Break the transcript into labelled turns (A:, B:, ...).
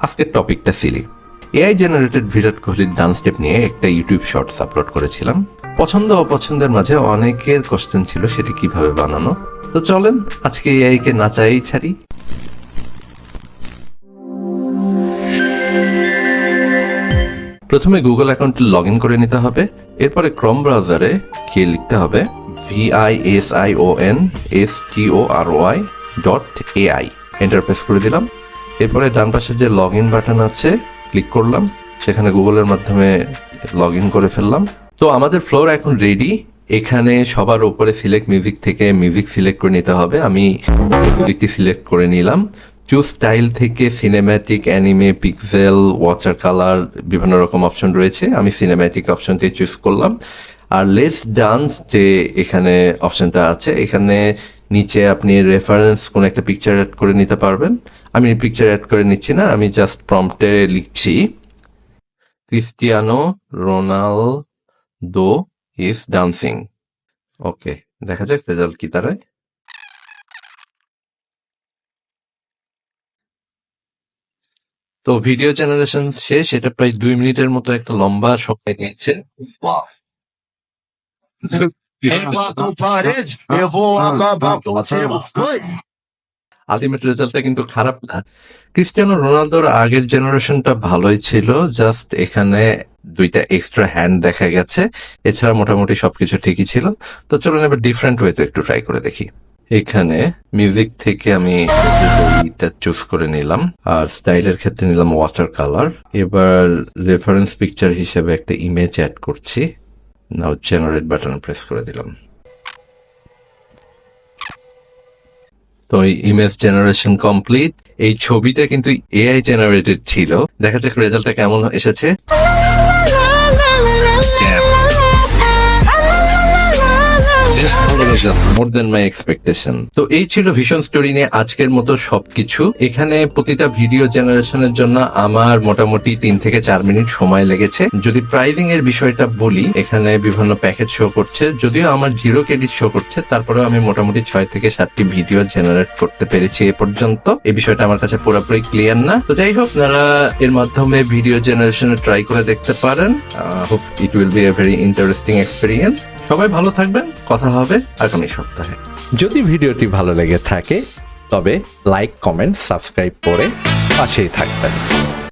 A: আজকের টপিকটা Seely. AI generated বিরাট কোহলির ডান্স স্টেপ নিয়ে একটা ইউটিউব শর্টস আপলোড করেছিলাম। পছন্দ অপছন্দের মাঝে অনেকের কোশ্চেন ছিল সেটি কিভাবে বানানো। তো চলেন আজকে এআই কে নাচাই ছাড়ি। প্রথমে গুগল অ্যাকাউন্টে লগ ইন করে নিতে হবে। এরপরে ক্রোম ব্রাউজারে গিয়ে লিখতে হবে VisionStory.ai। এন্টার প্রেস করে দিলাম। এরপরে ডান পাশে যে লগ ইন বাটন আছে ক্লিক করলাম, সেখানে গুগলের মাধ্যমে লগ ইন করে ফেললাম। তো আমাদের ফ্লোর এখন রেডি। এখানে সবার উপরে সিলেক্ট মিউজিক থেকে মিউজিক সিলেক্ট করে নিতে হবে। আমি মিউজিকটি সিলেক্ট করে নিলাম। চুজ স্টাইল থেকে cinematic, anime, pixel, water colour বিভিন্ন রকম অপশন রয়েছে। আমি সিনেম্যাটিক অপশনটি চুজ করলাম। আর লেটস ডান্স যে এখানে অপশনটা আছে, এখানে নিচে আপনি রেফারেন্স কোন একটা পিকচার অ্যাড করে নিতে পারবেন। আমি পিকচার অ্যাড করে নিচ্ছি না, আমি জাস্ট প্রম্পটে লিখছি ক্রিস্টিয়ানো রোনালদো ইজ ডান্সিং। ওকে, দেখা যাক রেজাল্ট কি দাঁড়ায়। তো ভিডিও জেনারেশন শেষ। এটা প্রায় 2 মিনিটের মতো একটা লম্বা সময় নিয়েছে। আলটিমেট রেজাল্টটা কিন্তু খারাপ না। ক্রিস্টিয়ানো রোনালদোর আগের জেনারেশনটা ভালোই ছিল, জাস্ট এখানে 2টা এক্সট্রা হ্যান্ড দেখা গেছে। এছাড়া মোটামুটি সবকিছু ঠিকই ছিল। তো চলুন এবার ডিফারেন্ট ওয়েতে একটু ট্রাই করে দেখি। এখানে মিউজিক থেকে আমি এটা চুজ করে নিলাম, আর স্টাইলের ক্ষেত্রে নিলাম ওয়াটার কালার। এবার রেফারেন্স পিকচার হিসেবে একটা ইমেজ অ্যাড করছি। নাও জেনারেট বাটন প্রেস করে দিলাম। তো ইমেজ জেনারেশন কমপ্লিট। এই ছবিটা কিন্তু এআই জেনারেটেড ছিল। দেখা যাক রেজাল্টটা কেমন এসেছে। মোর দেন মাই এক্সপেকটেশন। তো এই ছিল ভিশন স্টোরি নিয়ে আজকের মতো সবকিছু। এখানে প্রতিটা ভিডিও জেনারেশনের জন্য আমার মোটামুটি 3 থেকে 4 মিনিট সময় লেগেছে। যদি প্রাইজিং এর বিষয়টা বলি, এখানে বিভিন্ন প্যাকেজ শো করছে, যদিও আমার 0 ক্রেডিট শো করছে, তারপরেও আমি মোটামুটি 6 থেকে 7টি ভিডিও জেনারেট করতে পেরেছি এ পর্যন্ত। এই বিষয়টা আমার কাছে পুরোপুরি ক্লিয়ার না। তো যাই হোক, আপনারা এর মাধ্যমে ভিডিও জেনারেশনে ট্রাই করে দেখতে পারেন। Hope it will B a very interesting experience. সবাই ভালো থাকবেন, কথা হবে আগামী সপ্তাহে। যদি ভিডিওটি ভালো লেগে থাকে তবে লাইক, কমেন্ট, সাবস্ক্রাইব করে পাশেই থাকবেন।